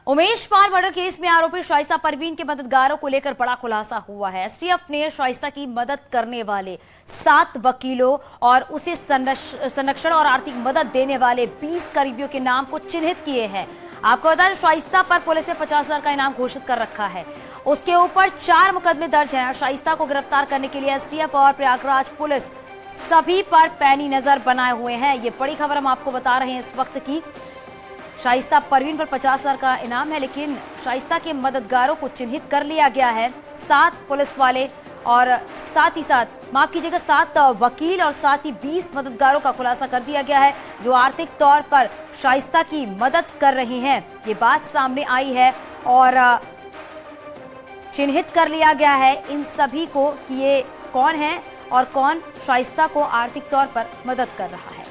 Umesh Pal murder case में आरोपी शाइस्ता परवीन के मददगारों को लेकर बड़ा खुलासा हुआ है। एसटीएफ ने शाइस्ता की मदद करने वाले 7 वकीलों और उसे संरक्षण और आर्थिक मदद देने वाले 20 करीबियों के नाम को चिन्हित किए हैं। आपको बता दें, शाइस्ता पर पुलिस ने 50,000 का इनाम घोषित कर रखा है। उसके ऊपर 4 मुकदमे दर्ज हैं। शाइस्ता को गिरफ्तार करने के लिए एसटीएफ और प्रयागराज पुलिस सभी पर पैनी नजर बनाए हुए हैं। ये बड़ी खबर हम आपको बता रहे हैं इस वक्त की। शाइस्ता परवीन पर 50,000 का इनाम है, लेकिन शाइस्ता के मददगारों को चिन्हित कर लिया गया है। 7 पुलिस वाले और साथ ही साथ 7 वकील और साथ ही 20 मददगारों का खुलासा कर दिया गया है, जो आर्थिक तौर पर शाइस्ता की मदद कर रहे हैं। ये बात सामने आई है और चिन्हित कर लिया गया है इन सभी को कि ये कौन है और कौन शाइस्ता को आर्थिक तौर पर मदद कर रहा है।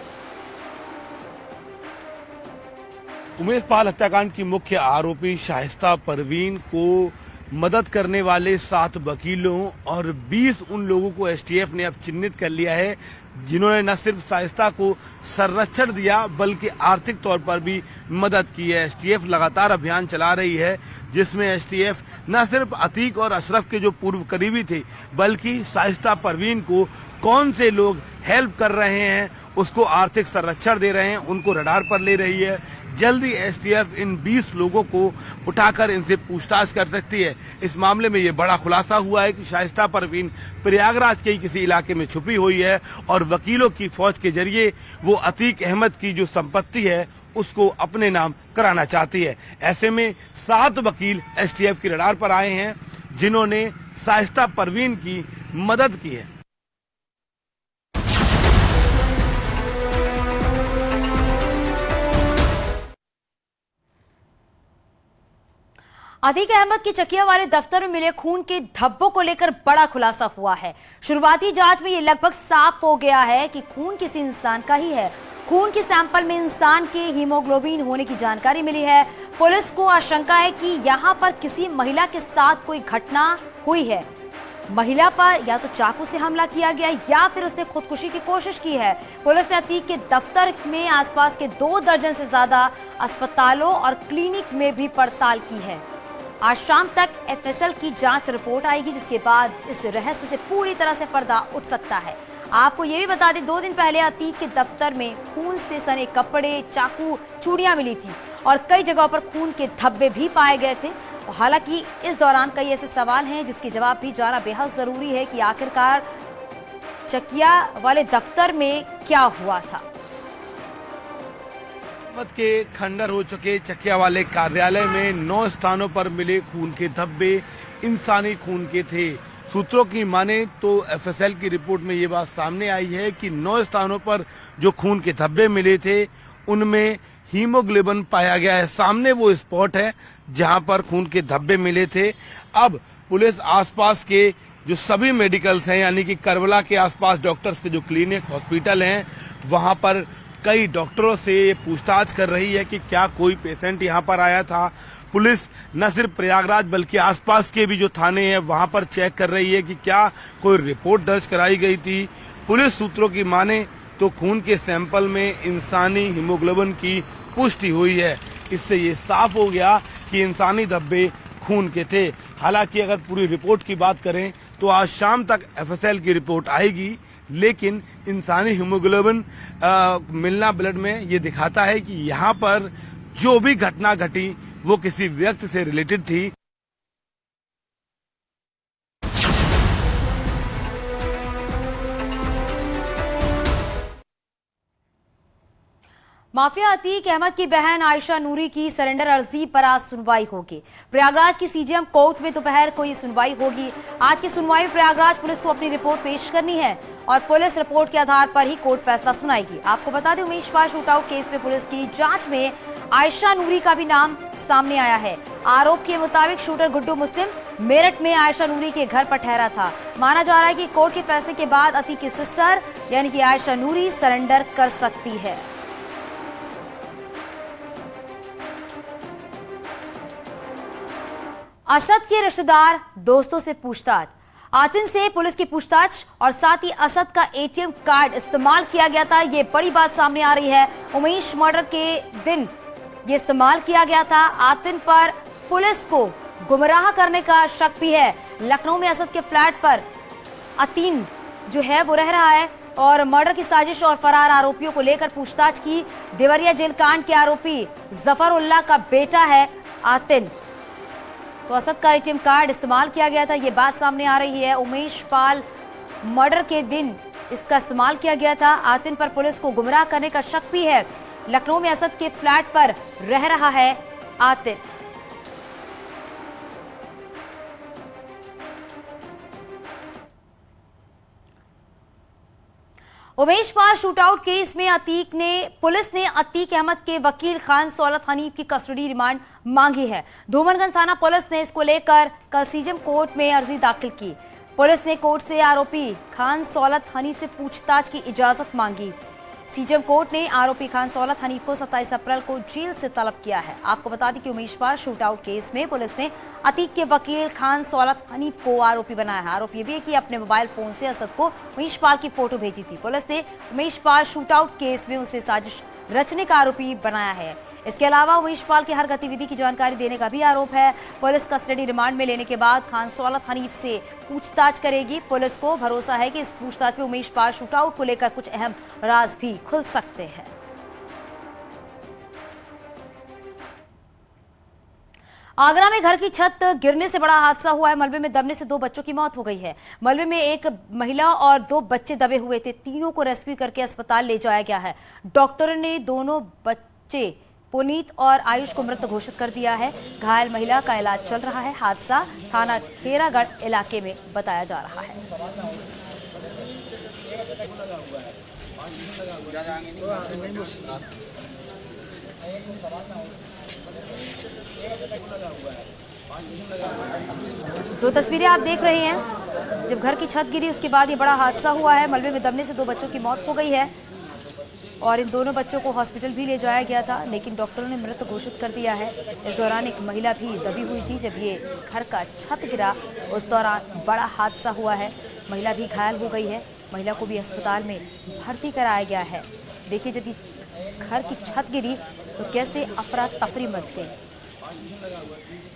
उमेश पाल हत्याकांड की मुख्य आरोपी शाइस्ता परवीन को मदद करने वाले 7 वकीलों और 20 उन लोगों को एसटीएफ ने अब चिन्हित कर लिया है, जिन्होंने न सिर्फ शाइस्ता को संरक्षण दिया बल्कि आर्थिक तौर पर भी मदद की है। एसटीएफ लगातार अभियान चला रही है, जिसमें एसटीएफ न सिर्फ अतीक और अशरफ के जो पूर्व करीबी थे, बल्कि शाइस्ता परवीन को कौन से लोग हेल्प कर रहे हैं उसको आर्थिक संरक्षण दे रहे हैं, उनको रडार पर ले रही है। जल्दी एसटीएफ इन 20 लोगों को उठाकर इनसे पूछताछ कर सकती है। इस मामले में ये बड़ा खुलासा हुआ है कि शाइस्ता परवीन प्रयागराज के किसी इलाके में छुपी हुई है और वकीलों की फौज के जरिए वो अतीक अहमद की जो संपत्ति है उसको अपने नाम कराना चाहती है। ऐसे में 7 वकील एसटीएफ की रडार पर आए हैं, जिन्होंने शाइस्ता परवीन की मदद की है। अतीक अहमद की चकिया वाले दफ्तर में मिले खून के धब्बों को लेकर बड़ा खुलासा हुआ है। शुरुआती जांच में ये लगभग साफ हो गया है कि खून किसी इंसान का ही है। खून के सैंपल में इंसान के हीमोग्लोबिन होने की जानकारी मिली है। पुलिस को आशंका है कि यहां पर किसी महिला के साथ कोई घटना हुई है। महिला पर या तो चाकू से हमला किया गया या फिर उसने खुदकुशी की कोशिश की है। पुलिस ने अतीक के दफ्तर में आसपास के 2 दर्जन से ज्यादा अस्पतालों और क्लिनिक में भी पड़ताल की है। आज शाम तक एफएसएल की जांच रिपोर्ट आएगी, जिसके बाद इस रहस्य से पूरी तरह से पर्दा उठ सकता है। आपको ये भी बता दें, 2 दिन पहले अतीक के दफ्तर में खून से सने कपड़े, चाकू, चूड़ियां मिली थी और कई जगहों पर खून के धब्बे भी पाए गए थे। हालांकि इस दौरान कई ऐसे सवाल हैं जिसके जवाब भी जानना बेहद जरूरी है कि आखिरकार चकिया वाले दफ्तर में क्या हुआ था। के खंडर हो चुके चकिया वाले कार्यालय में 9 स्थानों पर मिले खून के धब्बे इंसानी खून के थे। सूत्रों की माने तो एफएसएल की रिपोर्ट में ये बात सामने आई है कि 9 स्थानों पर जो खून के धब्बे मिले थे उनमें हीमोग्लोबिन पाया गया है। सामने वो स्पॉट है जहां पर खून के धब्बे मिले थे। अब पुलिस आसपास के जो सभी मेडिकल्स हैं, यानी कि करबला के आसपास डॉक्टर्स के जो क्लिनिक, हॉस्पिटल हैं, वहां पर कई डॉक्टरों से ये पूछताछ कर रही है कि क्या कोई पेशेंट यहाँ पर आया था। पुलिस न सिर्फ प्रयागराज बल्कि आसपास के भी जो थाने हैं वहां पर चेक कर रही है कि क्या कोई रिपोर्ट दर्ज कराई गई थी। पुलिस सूत्रों की माने तो खून के सैंपल में इंसानी हीमोग्लोबिन की पुष्टि हुई है। इससे ये साफ हो गया कि इंसानी धब्बे खून के थे। हालांकि अगर पूरी रिपोर्ट की बात करें तो आज शाम तक एफएसएल की रिपोर्ट आएगी, लेकिन इंसानी हीमोग्लोबिन मिलना ब्लड में ये दिखाता है कि यहाँ पर जो भी घटना घटी वो किसी व्यक्ति से रिलेटेड थी। माफिया अतीक अहमद की बहन आयशा नूरी की सरेंडर अर्जी पर आज सुनवाई होगी। प्रयागराज की सीजीएम कोर्ट में दोपहर को ये सुनवाई होगी। आज की सुनवाई में प्रयागराज पुलिस को अपनी रिपोर्ट पेश करनी है और पुलिस रिपोर्ट के आधार पर ही कोर्ट फैसला सुनाएगी। आपको बता दें, उमेश पाल शूटआउट केस में पुलिस की जांच में आयशा नूरी का भी नाम सामने आया है। आरोप के मुताबिक शूटर गुड्डू मुस्लिम मेरठ में आयशा नूरी के घर पर ठहरा था। माना जा रहा है कि कोर्ट के फैसले के बाद अतीक की सिस्टर यानी कि आयशा नूरी सरेंडर कर सकती है। असद के रिश्तेदार दोस्तों से पूछताछ। आतिन से पुलिस की पूछताछ और साथ ही असद का एटीएम कार्ड इस्तेमाल किया गया था, ये बड़ी बात सामने आ रही है। उमेश मर्डर के दिन ये इस्तेमाल किया गया था। आतिन पर पुलिस को गुमराह करने का शक भी है। लखनऊ में असद के फ्लैट पर अतीन जो है वो रह रहा है और मर्डर की साजिश और फरार आरोपियों को लेकर पूछताछ की। देवरिया जेल कांड के आरोपी जफर उल्लाह का बेटा है आतिन। तो असद का एटीएम कार्ड इस्तेमाल किया गया था, ये बात सामने आ रही है। उमेश पाल मर्डर के दिन इसका इस्तेमाल किया गया था। आतिन पर पुलिस को गुमराह करने का शक भी है। लखनऊ में असद के फ्लैट पर रह रहा है आतिन। उमेश पाल शूटआउट केस में पुलिस ने अतीक अहमद के वकील खान सौलत हनीफ की कस्टडी रिमांड मांगी है। धूमनगंज थाना पुलिस ने इसको लेकर कल सीजेएम कोर्ट में अर्जी दाखिल की। पुलिस ने कोर्ट से आरोपी खान सौलत हनीफ से पूछताछ की इजाजत मांगी। सीजेएम कोर्ट ने आरोपी खान सौलत हनीफ को 27 अप्रैल को जेल से तलब किया है। आपको बता दें कि उमेश पाल शूटआउट केस में पुलिस ने अतीक के वकील खान सौलत हनीफ को आरोपी बनाया है। आरोप ये भी है कि अपने मोबाइल फोन से असद को उमेश पाल की फोटो भेजी थी। पुलिस ने उमेश पाल शूटआउट केस में उसे साजिश रचने का आरोपी बनाया है। इसके अलावा उमेश पाल की हर गतिविधि की जानकारी देने का भी आरोप है। पुलिस कस्टडी रिमांड में लेने के बाद खान सौलत हनीफ से पूछताछ करेगी। पुलिस को भरोसा है कि इस पूछताछ में उमेश पाल शूटआउट को लेकर कुछ अहम राज भी खुल सकते हैं। आगरा में घर की छत गिरने से बड़ा हादसा हुआ है। मलबे में दबने से 2 बच्चों की मौत हो गई है। मलबे में एक महिला और 2 बच्चे दबे हुए थे। तीनों को रेस्क्यू करके अस्पताल ले जाया गया है। डॉक्टरों ने दोनों बच्चे पुनीत और आयुष को मृत घोषित कर दिया है। घायल महिला का इलाज चल रहा है। हादसा थाना खेरागढ़ इलाके में बताया जा रहा है। दो तस्वीरें आप देख रहे हैं। जब घर की छत गिरी उसके बाद ये बड़ा हादसा हुआ है। मलबे में दबने से 2 बच्चों की मौत हो गई है और इन दोनों बच्चों को हॉस्पिटल भी ले जाया गया था, लेकिन डॉक्टरों ने मृत घोषित कर दिया है। इस दौरान एक महिला भी दबी हुई थी। जब ये घर का छत गिरा उस दौरान बड़ा हादसा हुआ है। महिला भी घायल हो गई है। महिला को भी अस्पताल में भर्ती कराया गया है। देखिए, जब ये घर की छत गिरी तो कैसे अफरा तफरी मच गई।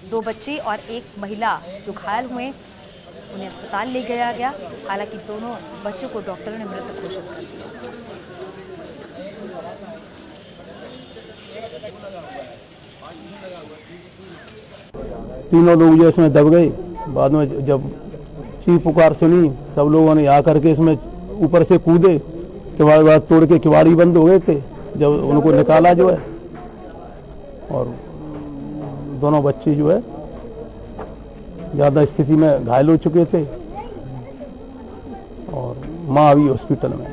2 बच्चे और एक महिला जो घायल हुए उन्हें अस्पताल ले जाया गया। हालांकि दोनों बच्चों को डॉक्टरों ने मृत घोषित कर दिया। तीनों लोग जो इसमें दब गए। बाद में जब चीख पुकार सुनी, सब लोगों ने आकर के इसमें ऊपर से कूदे। किवाड़ तोड़ के किवाड़ी बंद हो गए थे। जब उनको निकाला जो है, और दोनों बच्चे जो है ज़्यादा स्थिति में घायल हो चुके थे और माँ अभी हॉस्पिटल में।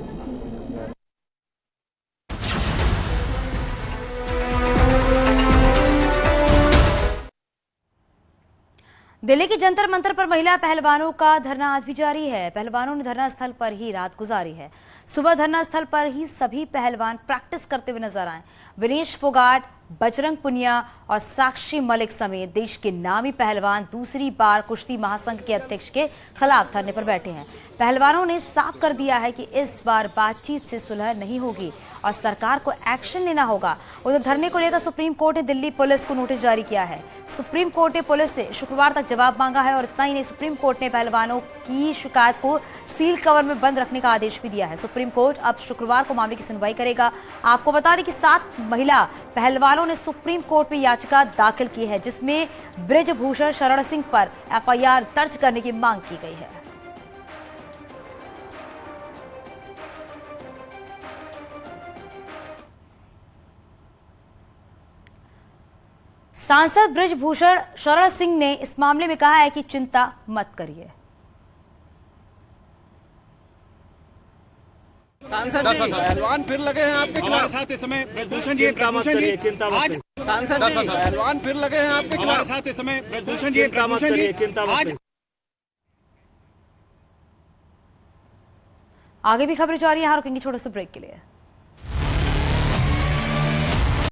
दिल्ली के जंतर मंतर पर महिला पहलवानों का धरना आज भी जारी है। पहलवानों ने धरना स्थल पर ही रात गुजारी है। सुबह धरना स्थल पर ही सभी पहलवान प्रैक्टिस करते हुए नजर आए। विनेश फोगाट, बजरंग पुनिया और साक्षी मलिक समेत देश के नामी पहलवान दूसरी बार कुश्ती महासंघ के अध्यक्ष के खिलाफ धरने पर बैठे हैं। पहलवानों ने साफ कर दिया है कि इस बार बातचीत से सुलह नहीं होगी और सरकार को एक्शन लेना होगा। उधर धरने को लेकर सुप्रीम कोर्ट ने दिल्ली पुलिस को नोटिस जारी किया है। सुप्रीम कोर्ट ने पुलिस से शुक्रवार तक जवाब मांगा है और इतना ही नहीं, सुप्रीम कोर्ट ने पहलवानों की शिकायत को सील कवर में बंद रखने का आदेश भी दिया है। सुप्रीम कोर्ट अब शुक्रवार को मामले की सुनवाई करेगा। आपको बता दें कि 7 महिला पहलवानों ने सुप्रीम कोर्ट में याचिका दाखिल की है, जिसमें ब्रिजभूषण शरण सिंह पर एफआईआर दर्ज करने की मांग की गई है। सांसद ब्रिजभूषण शरण सिंह ने इस मामले में कहा है कि चिंता मत करिए। सांसद जी, पहलवान फिर लगे हैं आपके खिलाफ। साथ इस समय ब्रिजभूषण जी, ब्रिजभूषण जी, आज सांसद जी, पहलवान फिर लगे हैं आपके खिलाफ। साथ इस समय ब्रिजभूषण जी, ब्रिजभूषण जी, आज आगे भी खबरें जारी है। रुकेंगे छोटे से ब्रेक के लिए।